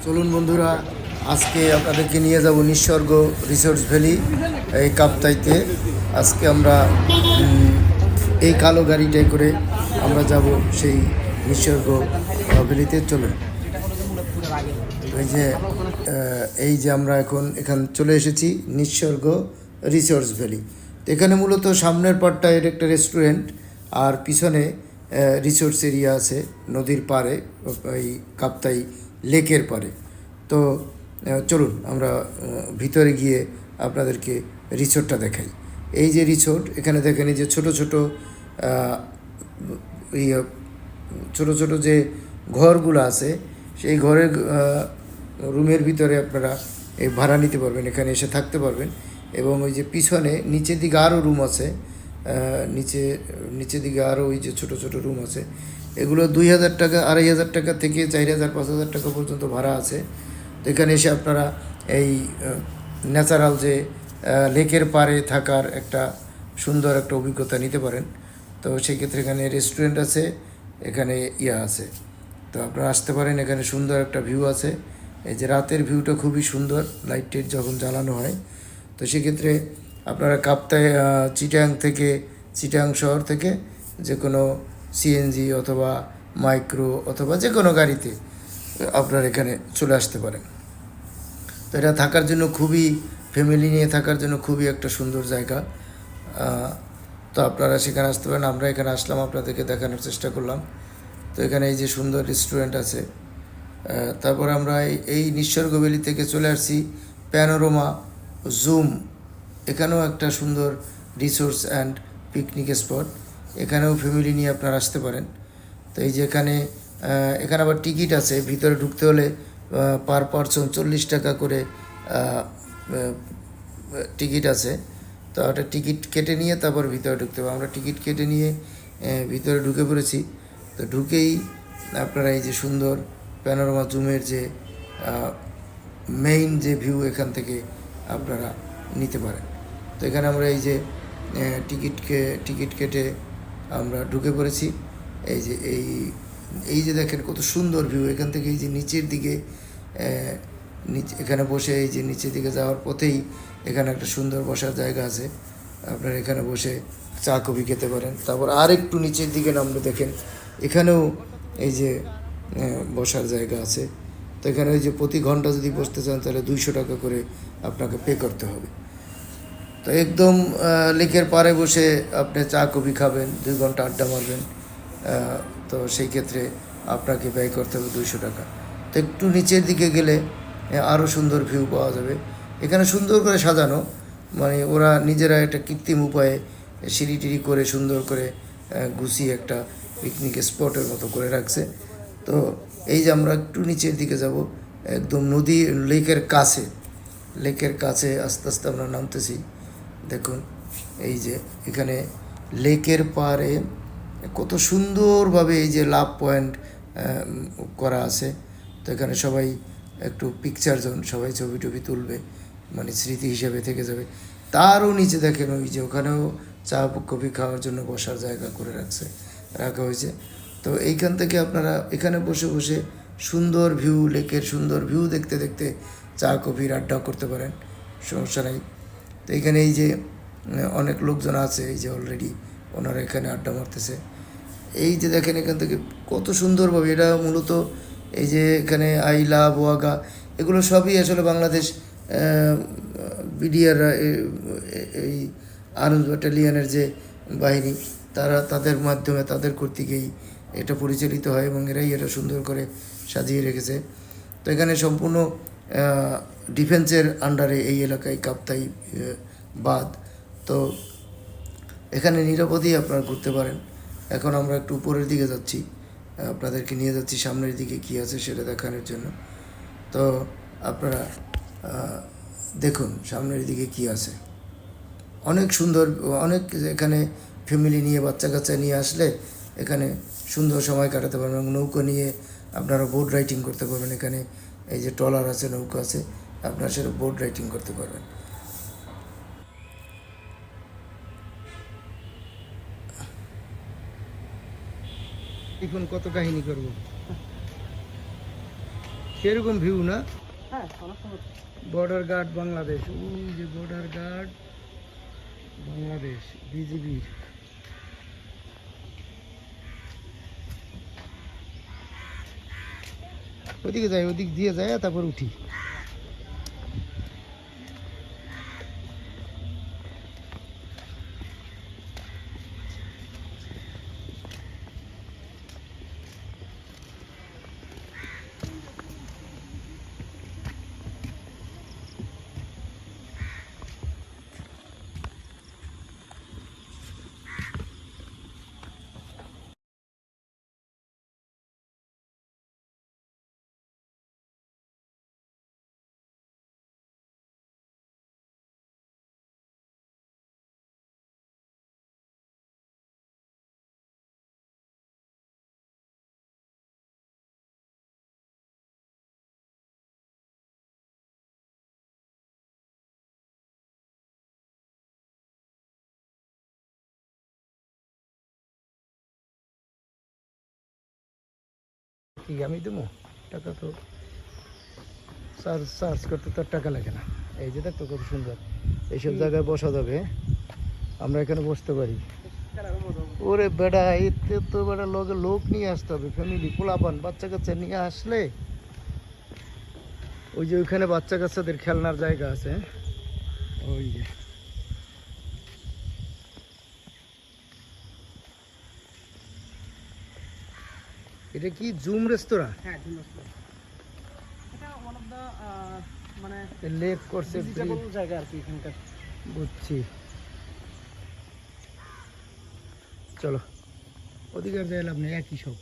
চলুন বন্ধুরা, আজকে আপনাদেরকে নিয়ে যাব নিঃস্বর্গ রিসোর্স ভ্যালি এই কাপ্তাইতে। আজকে আমরা এই কালো গাড়িটাই করে আমরা যাব সেই নিঃস্বর্গ ভ্যালিতে। চলুন, এই যে আমরা এখান চলে এসেছি নিঃস্বর্গ রিসোর্স ভ্যালি। তো এখানে মূলত সামনের পার্টটা এটা একটা রেস্টুরেন্ট, আর পিছনে রিসোর্স এরিয়া আছে নদীর পাড়ে, এই কাপ্তাই লেকের পাড়ে। তো চলুন আমরা ভিতরে গিয়ে আপনাদেরকে রিসোর্টটা দেখাই। এই যে রিসোর্ট, এখানে দেখেন এই যে ছোটো ছোটো ছোটো ছোটো যে ঘরগুলো আছে, সেই ঘরের রুমের ভিতরে আপনারা এই ভাড়া নিতে পারবেন, এখানে এসে থাকতে পারবেন। এবং ওই যে পিছনে নিচের দিকে আরও রুম আছে, নিচের দিকে আরও ওই যে ছোটো ছোটো রুম আছে। এগুলো 2,000 টাকা, 2,500 টাকা থেকে 4,000 5,000 টাকা পর্যন্ত ভাড়া আছে। তো এখানে এসে আপনারা এই ন্যাচারাল যে লেকের পাড়ে থাকার একটা সুন্দর একটা অভিজ্ঞতা নিতে পারেন। তো সেই ক্ষেত্রে এখানে রেস্টুরেন্ট আছে, এখানে আছে। তো আপনারা আসতে পারেন, এখানে সুন্দর একটা ভিউ আছে। এই যে রাতের ভিউটা খুবই সুন্দর, লাইট টাইট যখন জ্বালানো হয়। তো সেক্ষেত্রে আপনারা কাপ্তাই চিটাং শহর থেকে যে কোনো সিএনজি অথবা মাইক্রো অথবা যে কোনো গাড়িতে আপনারা এখানে চলে আসতে পারেন। তো এটা থাকার জন্য খুবই, ফ্যামিলি নিয়ে থাকার জন্য খুবই একটা সুন্দর জায়গা। তো আপনারা সেখানে আসতে পারেন। আমরা এখানে আসলাম, আপনাদেরকে দেখানোর চেষ্টা করলাম। তো এখানে এই যে সুন্দর রেস্টুরেন্ট আছে। তারপর আমরা এই নিঃস্বর্গ ভ্যালি থেকে চলে আসছি প্যানোরামা জুম। এখানেও একটা সুন্দর রিসোর্স অ্যান্ড পিকনিক স্পট, এখানেও ফ্যামিলি নিয়ে আপনারা আসতে পারেন। তো এই যে এখানে আবার টিকিট আছে, ভিতরে ঢুকতে হলে পার পারসন 40 টাকা করে টিকিট আছে। তো ওটা টিকিট কেটে নিয়ে তারপর ভিতরে ঢুকতে হবে। আমরা টিকিট কেটে নিয়ে ভিতরে ঢুকে পড়েছি। তো ঢুকেই আপনারা এই যে সুন্দর প্যানোরামা জুমের যে মেইন যে ভিউ, এখান থেকে আপনারা নিতে পারেন। তো এখানে আমরা এই যে টিকিট কেটে আমরা ঢুকে পড়েছি। এই যে এই যে দেখেন কত সুন্দর ভিউ এখান থেকে। এই যে নিচের দিকে এখানে বসে, এই যে নিচের দিকে যাওয়ার পথেই এখানে একটা সুন্দর বসার জায়গা আছে, আপনারা এখানে বসে চা কফি খেতে পারেন। তারপর আর একটু নিচের দিকে নামলে দেখেন এখানেও এই যে বসার জায়গা আছে। তো এখানে ওই যে প্রতি ঘন্টা যদি বসতে চান তাহলে 200 টাকা করে আপনাকে পে করতে হবে। তো একদম লেকের পাড়ে বসে আপনি চা কফি খাবেন, 2 ঘন্টা আড্ডা মারবেন, তো সেই ক্ষেত্রে আপনাকে ব্যয় করতে হবে 200 টাকা। তো একটু নিচের দিকে গেলে আরও সুন্দর ভিউ পাওয়া যাবে। এখানে সুন্দর করে সাজানো, মানে ওরা নিজেরা একটা কৃত্রিম উপায়ে সিঁড়ি টিড়ি করে সুন্দর করে গুছিয়ে একটা পিকনিক স্পটের মতো করে রাখছে। তো এই যে আমরা একটু নিচের দিকে যাব, একদম লেকের কাছে আস্তে আস্তে আমরা নামতেছি। দেখুন এই যে এখানে লেকের পাড়ে কত সুন্দরভাবে এই যে লাভ পয়েন্ট করা আছে। তো এখানে সবাই একটু পিকচার জোন, সবাই ছবি টবি তুলবে, মানে স্মৃতি হিসেবে থেকে যাবে। তারও নিচে দেখেন ওই যে ওখানেও চা কফি খাওয়ার জন্য বসার জায়গা করে রাখা হয়েছে। তো এইখান থেকে আপনারা এখানে বসে বসে সুন্দর ভিউ, লেকের সুন্দর ভিউ দেখতে দেখতে চা কফির আড্ডা করতে পারেন, সমস্যা নেই। তো এখানে এই যে অনেক লোকজন আছে, এই যে অলরেডি ওনারা এখানে আড্ডা মারতেছে। এই যে দেখেন এখান থেকে কত সুন্দরভাবে, এটা মূলত এই যে এখানে আইলা বোয়াগা এগুলো সবই আসলে বাংলাদেশ বিডিআর, এই আর্মস ব্যাটালিয়নের যে বাহিনী, তাদের মাধ্যমে তাদের কর্তৃকেই এটা পরিচালিত হয় এবং এরাই এটা সুন্দর করে সাজিয়ে রেখেছে। তো এখানে সম্পূর্ণ ডিফেন্সের আন্ডারে এই এলাকায় কাপ্তাই বাঁধ। তো এখানে নিরাপদেই আপনারা ঘুরতে পারেন। এখন আমরা একটু উপরের দিকে যাচ্ছি, আপনাদেরকে নিয়ে যাচ্ছি সামনের দিকে কী আছে সেটা দেখানোর জন্য। তো আপনারা দেখুন সামনের দিকে কী আছে, অনেক সুন্দর, অনেক এখানে ফ্যামিলি নিয়ে বাচ্চা কাচ্চা নিয়ে আসলে এখানে সুন্দর সময় কাটাতে পারবেন। এবং নৌকো নিয়ে আপনারা বোট রাইডিং করতে পারবেন। এখানে এই যে ট্রলার আছে, নৌকো আছে, আপনারা সেটা বোট রাইডিং করতে পারবেন। এখন কত কাহিনী করব, সেরকম ভিউ না? হ্যাঁ অনেক সুন্দর। বর্ডার গার্ড বাংলাদেশ, ওই যে বর্ডার গার্ড বাংলাদেশ বিজিবির। ওইদিকে যাই, ওদিক দিয়ে যায় তারপর উঠি। কি আমি দেবো টাকা? তো সার্চ করতে তো আর টাকা লাগে না। এই যে দেখো কত সুন্দর, এইসব জায়গায় বসা যাবে, আমরা এখানে বসতে পারি। ওরে বেড়া, এতে তো বেড়া লগে লোক নিয়ে আসতে হবে, ফ্যামিলি পোলাপান বাচ্চা কাচ্চা নিয়ে আসলে। ওই যে ওইখানে বাচ্চা কাচ্চাদের খেলনার জায়গা আছে, ওই যে এটা কি জুম রেস্তোরাঁ? হ্যাঁ জুম রেস্তোরাঁ। এটা ওয়ান অফ দা মানে লেক করছে জায়গা আর কি এখানকার। বুঝছি, চলো ওদিকে আর যাই লাভ নেই, একই সব।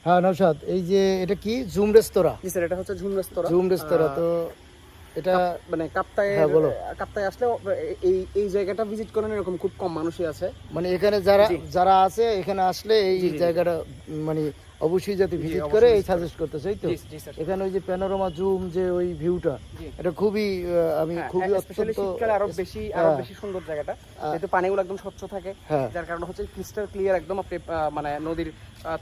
হ্যাঁ নওশাদ, এই যে এটা কি জুম রেস্তোরাঁ? জি স্যার, এটা হচ্ছে ঝুম রেস্তোরাঁ। জুম রেস্তোরাঁ তো এটা মানে কাপ্তায়, হ্যাঁ বলো। কাপ্তায় আসলে এই এই জায়গাটা ভিজিট করেন এরকম খুব কম মানুষই আছে। মানে এখানে যারা আছে এখানে আসলে এই জায়গাটা মানে অবশ্যই যাতে ভিজিট করে এই সাজেস্ট করতেছে, এই তো। এখানে ওই যে প্যানোরামা জুম যে ওই ভিউটা, এটা খুবই আমি খুবই স্পেশালি শীতকালে আরো বেশি সুন্দর জায়গাটা, যেহেতু পানিগুলো একদম স্বচ্ছ থাকে, যার কারণে হচ্ছে ক্রিস্টাল ক্লিয়ার একদম, আপনি মানে নদীর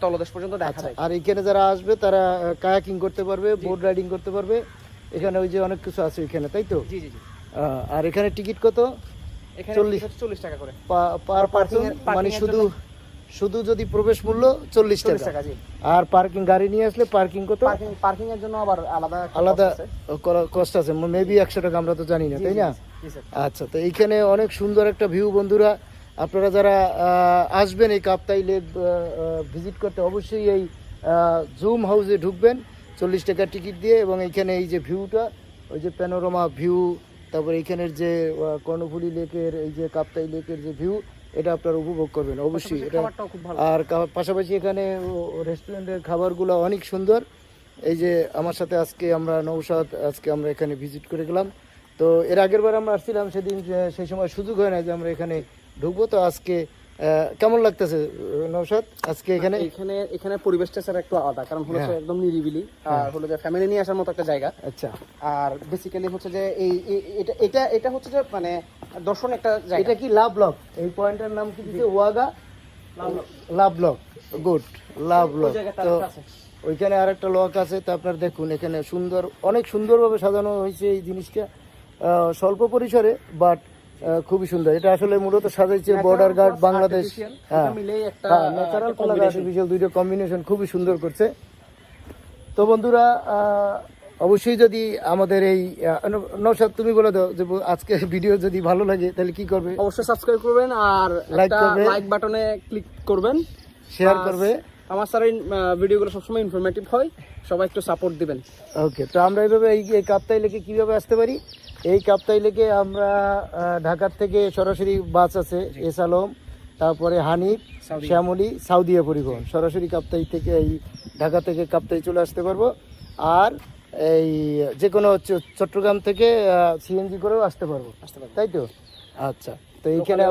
তলদেশ পর্যন্ত দেখা যায়। আর এখানে যারা আসবে তারা কায়াকিং করতে পারবে, বোট রাইডিং করতে পারবে, এখানে ওই যে অনেক কিছু আছে এখানে, তাই তো? জি জি জি। আর এখানে টিকিট কত? এখানে 40 টাকা করে পার পারসন, মানে শুধু যদি প্রবেশ মূল্য 40 টাকা। আর পার্কিং গাড়ি নিয়ে আসলে পার্কিং কত? পার্কিং এর জন্য আবার আলাদা কষ্ট আছে, মেবি 100 টাকা, আমরা তো জানি না, তাই না? আচ্ছা, তো এইখানে অনেক সুন্দর একটা ভিউ। বন্ধুরা আপনারা যারা আসবেন এই কাপ্তাই লেক ভিজিট করতে, অবশ্যই এই জুম হাউসে ঢুকবেন 40 টাকা টিকিট দিয়ে, এবং এইখানে এই যে ভিউটা, ওই যে প্যানোরামা ভিউ, তারপর এইখানের যে কর্ণফুলী লেকের, এই যে কাপ্তাই লেকের যে ভিউ, এটা আপনারা উপভোগ করবেন অবশ্যই। এটা আর পাশাপাশি এখানে রেস্টুরেন্টের খাবারগুলো অনেক সুন্দর। এই যে আমার সাথে আজকে আমরা নওশাদ, আজকে আমরা এখানে ভিজিট করে গেলাম। তো এর আগের বার আমরা আসছিলাম, সেদিন সেই সময় সুযোগ হয় না যে আমরা এখানে ঢুকবো। তো আজকে কেমন লাগতেছে নওশাদ আজকে এখানে? এখানে পরিবেশটা স্যার একটু আলাদা, কারণ হলো একদম নিরিবিলি, আর হলো যে ফ্যামিলি নিয়ে আসার মতো একটা জায়গা। আচ্ছা। আর বেসিক্যালি হচ্ছে যে এই এটা হচ্ছে যে মানে দর্শন একটা জায়গা। এটা কি লাভ লক? এই পয়েন্টের নাম কি দিছে? ওয়াগা লাভ লক। গুড, লাভ লক। তো ওইখানে আরেকটা লক আছে। তো আপনার দেখুন এখানে সুন্দর, অনেক সুন্দরভাবে সাজানো হয়েছে এই জিনিসটা, স্বল্প পরিসরে বাট খুবই সুন্দর। এটা আসলে মূলত সাজাইছে border guard Bangladesh, natural plus artificial, দুইটা কম্বিনেশন খুবই সুন্দর করছে। তো বন্ধুরা অবশ্যই যদি আমাদের এই নওশাদ তুমি বলে দাও যে আজকে ভিডিও যদি ভালো লাগে তাহলে কি করবে? অবশ্যই সাবস্ক্রাইব করবেন, আর লাইক বাটনে ক্লিক করবেন, শেয়ার করবে। আমার স্যার এই ভিডিওগুলো সবসময় ইনফরমেটিভ হয়, সবাই একটু সাপোর্ট দিবেন। ওকে, তো আমরা এইভাবে এই কাপ্তাই লেকে কীভাবে আসতে পারি? এই কাপ্তাই লেকে আমরা ঢাকার থেকে সরাসরি বাস আছে, এস আলম, তারপরে হানিফ, শ্যামলী, সাউদিয়া পরিবহন, সরাসরি কাপ্তাই থেকে এই ঢাকা থেকে কাপ্তাই চলে আসতে পারবো। আর এই যে কোনো চট্টগ্রাম থেকে সিএনজি করেও আসতে পারবো, তাই তো? আচ্ছা, তো এইখানে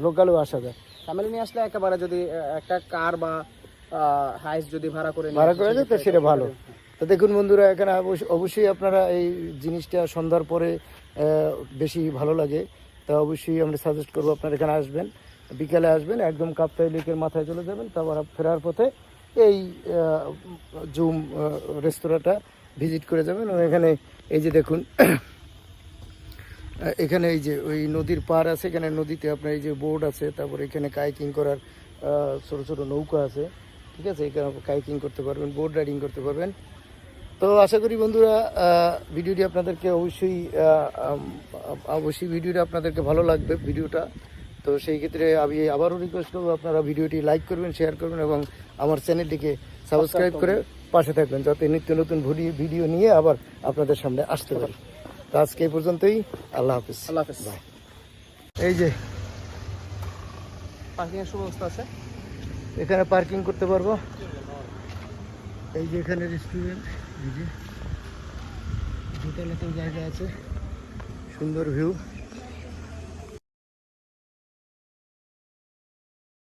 লোকালেও আসা যায়। ফ্যামিলি নিয়ে আসলে একেবারে যদি একটা কার বা হাইস যদি ভাড়া করে যায় তো সেটা ভালো। তো দেখুন বন্ধুরা, এখানে অবশ্যই আপনারা এই জিনিসটা সন্ধ্যার পরে বেশি ভালো লাগে। তা অবশ্যই আমরা সাজেস্ট করবো আপনারা এখানে আসবেন, বিকালে আসবেন, একদম কাপ্তাই লেকের মাথায় চলে যাবেন, তারপর ফেরার পথে এই জুম রেস্তোরাঁটা ভিজিট করে যাবেন। এবং এখানে এই যে দেখুন এখানে এই যে ওই নদীর পার আছে, এখানে নদীতে আপনার এই যে বোর্ড আছে, তারপর এখানে কাইকিং করার ছোট ছোট নৌকা আছে, ঠিক আছে, এখানে কাইকিং করতে পারবেন, বোট রাইডিং করতে পারবেন। তো আশা করি বন্ধুরা ভিডিওটি আপনাদেরকে অবশ্যই ভিডিওটা আপনাদেরকে ভালো লাগবে ভিডিওটা। তো সেই ক্ষেত্রে আমি আবারও রিকোয়েস্ট করবো আপনারা ভিডিওটি লাইক করবেন, শেয়ার করবেন এবং আমার চ্যানেলটিকে সাবস্ক্রাইব করে পাশে থাকবেন, যাতে নিত্য নতুন ভিডিও নিয়ে আবার আপনাদের সামনে আসতে পারি। তো আজকে এই পর্যন্তই, আল্লাহ হাফিজ। আল্লাহ হাফেজ। এই যে পার্কিং এর সুব্যবস্থা আছে, এখানে পার্কিং করতে পারবো, এই যে এখানে রেস্টুরেন্ট, এই যে দোতলাতেও জায়গা আছে, সুন্দর ভিউ।